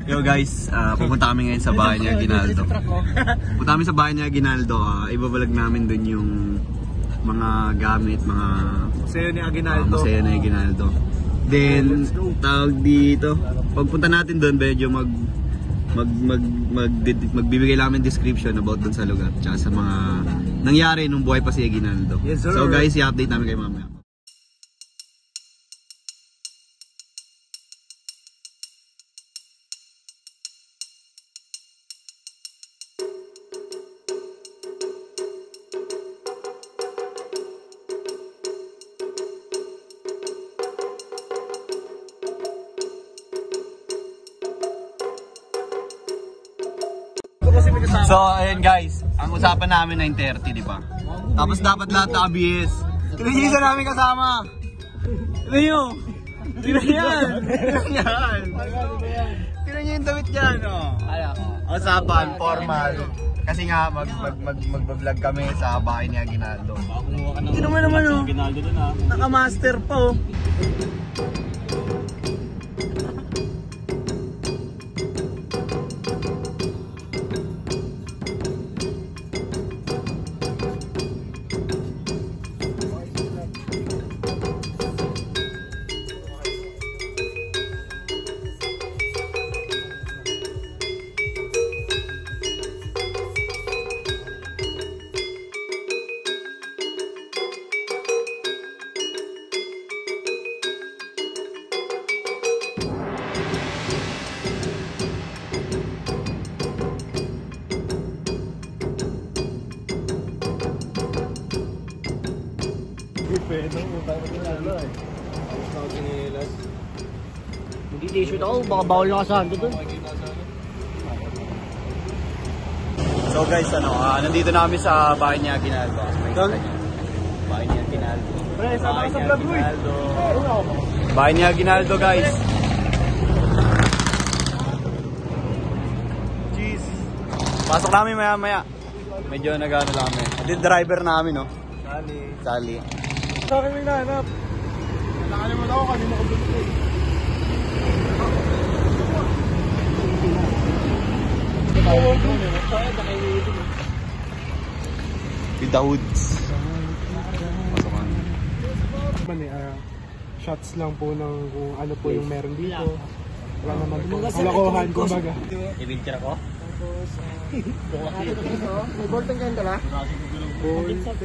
Yo guys, pupunta kami ngayon sa bahay ni Aguinaldo. Pupunta kami sa bahay ni Aguinaldo. Ibabalag namin dun yung mga gamit, mga museo ni Aguinaldo. Museo ni Aguinaldo. Then, tawag dito, pagpunta natin dun, medyo magbibigay namin description about dun sa lugar tsaka sa mga nangyari nung buhay pa si Aguinaldo. Yes, sir. So guys, i-update namin kayo mamaya. So, ayun guys, ang usapan namin 9:30, di ba? Tapos dapat lahat na ABS. Tignan nyo isa namin kasama. Tignan nyo. Tignan yan. Tignan yan. Tignan nyo yung damit dyan, oh. Usapan, formal. Kasi nga, mag-vlog kami sa bahay ni Aguinaldo. Hindi naman oh. Naka-master po. Hindi t-shirt ako, baka bawal na kasando dun. So guys, nandito namin sa bahay ni Aguinaldo. Bahay ni Aguinaldo. Bahay ni Aguinaldo. Bahay ni Aguinaldo guys. Jeez. Pasok namin maya-maya. Medyo nag-ano lang kami. Yung driver namin, no? Sally. Sa akin may nahanap. Nakalimutan ako kanina ko dito eh. With the hoods. Shots lang po ng kung ano po yung meron dito. Wala naman po. Kalakohan, kumbaga. I-picture ako? May bolton kayo ba? Bolton.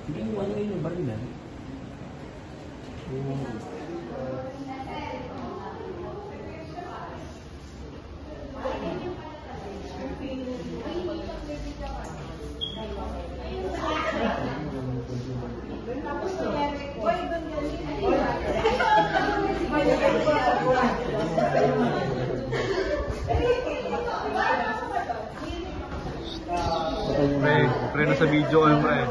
Hindi mo ano yung barilan. Pre, nasa video kayo pre.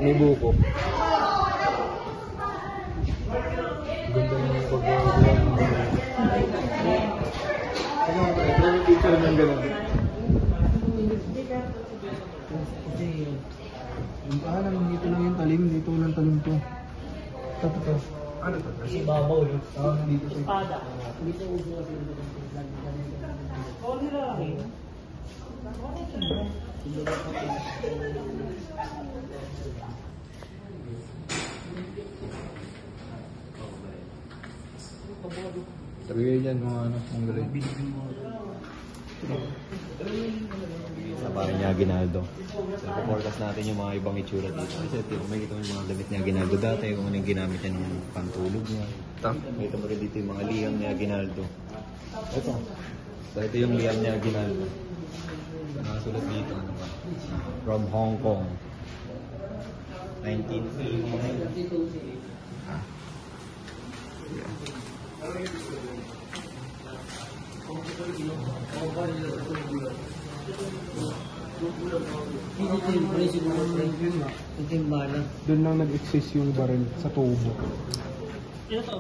May buko. Ganda ng pag-vlog. Ano picture ng gano'n? Yung paalam, dito lang yung talim. Dito lang talim to. Tapos to. Ano to? Kasi babaw yun. Dito siya. Espada. Dito uso kasi yung Sabi kayo dyan kung ano, ang galing. Sa bahay ni Aguinaldo. So, forecast natin yung mga ibang itsura dito. Kasi may kita yung mga damit ni Aguinaldo dati, yung anong ginamit niya ng pantulog niya. May kita mo rin dito yung mga liyang ni Aguinaldo. Ito. So ito yung liyang ni Aguinaldo. Nakasulat dito, ano ba? From Hong Kong. 1989. Doon lang nag-exist yung baril sa tubo. Gusto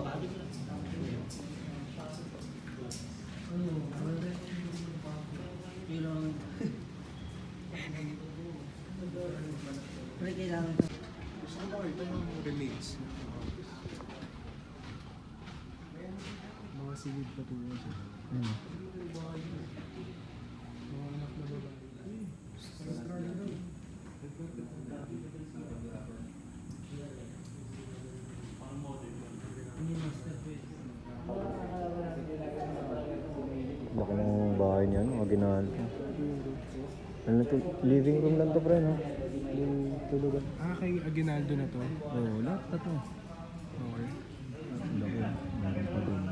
ko makita yung remains. Mga silid pa tuwa siya. Mga anak na babae. Australia daw. Laki ng bahay niyan, mga ginaan. Ano to? Living room lang to, pre, no? Yung tulugan. Kay Aguinaldo na to. Oo, lahat na to. Okay. Laki, meron pa dun.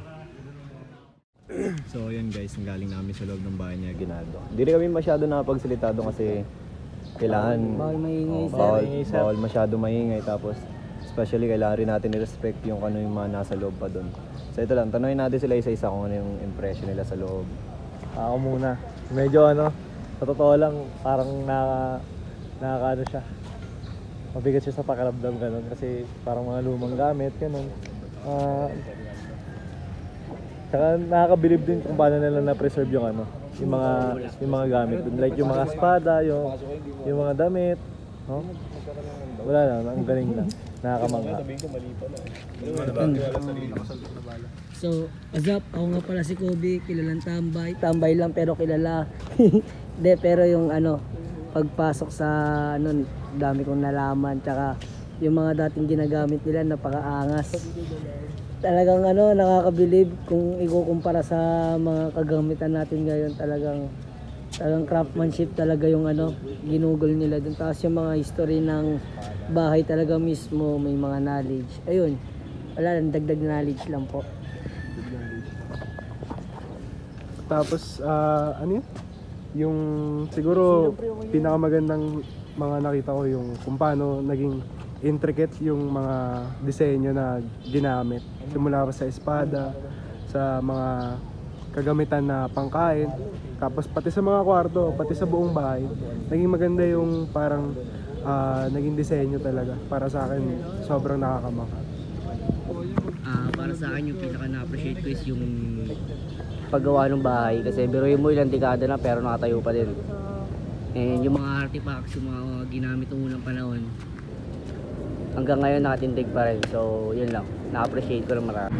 So, yun guys, galing namin sa loob ng bahay ni Aguinaldo. Hindi rin kami masyado nakapagsalita doon kasi kailangan Bawal maingay, sir. bawal masyado maingay. Tapos, especially kailangan rin natin i-respect yung ano yung mga nasa loob pa doon. So ito lang, tanongin natin sila isa-isa kung ano yung impression nila sa loob. Ako muna. Medyo sa totoo lang, parang nakaka siya. Mabigat siya sa pakiramdam ganun kasi parang mga lumang gamit, ganun. Saka nakakabilib din kung paano nila na-preserve yung yung mga gamit. Like yung mga espada, yung mga damit, no? Wala lang, ang galing lang. Nakakamangha. So, Azap, ako nga pala si Kobe, kilalang tambay. Tambay lang pero kilala. Hindi, pero yung pagpasok sa dami kong nalaman. Tsaka yung mga dating ginagamit nila, napakaangas. Talagang nakakabilib kung ikukumpara sa mga kagamitan natin ngayon. Talagang craftsmanship talaga yung ginugol nila dun. Tapos yung mga history ng bahay talaga mismo, may mga knowledge. Ayun, wala lang, dagdag knowledge lang po. Tapos, ano yun? Yung siguro pinakamagandang mga nakita ko yung kung paano naging intricate yung mga disenyo na ginamit. Simula pa sa espada, sa mga kagamitan na pangkain, tapos pati sa mga kwarto, pati sa buong bahay. Naging maganda yung parang naging disenyo talaga. Para sa akin, sobrang nakakamangha. Para sa akin yung pinaka na-appreciate ko is yung paggawa ng bahay kasi biruin mo ilang dekada na pero nakatayo pa din. And yung mga artifacts, yung mga ginamit ng unang panahon hanggang ngayon nakatindig pa rin. So yun lang, na-appreciate ko lang marami.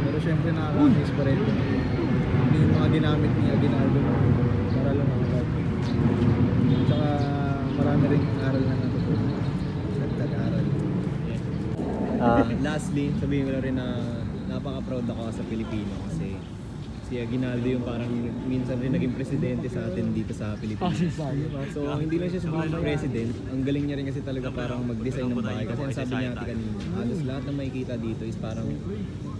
Pero syempre nakaka-miss pa rin yung mga ginamit ni Aguinaldo para lumangkat. Tsaka marami rin aral na natutunan. Nagtag-aral. Lastly, sabihin ko lang rin na napaka-proud ako sa Pilipino kasi si Aguinaldo yung parang minsan rin naging presidente sa atin dito sa Pilipinas. So hindi lang siya siguro president, ang galing niya rin kasi talaga parang mag-design ng bahay kasi ang sabi niya kanina, halos lahat ng makikita dito is parang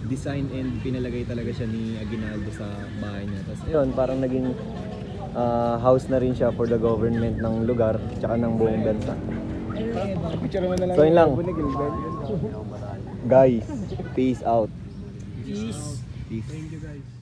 design and pinalagay talaga siya ni Aguinaldo sa bahay niya. Tapos yun, parang naging house na rin siya for the government ng lugar tsaka ng buong bansa. So yun lang. Guys, peace out. Peace. Peace. Thank you guys.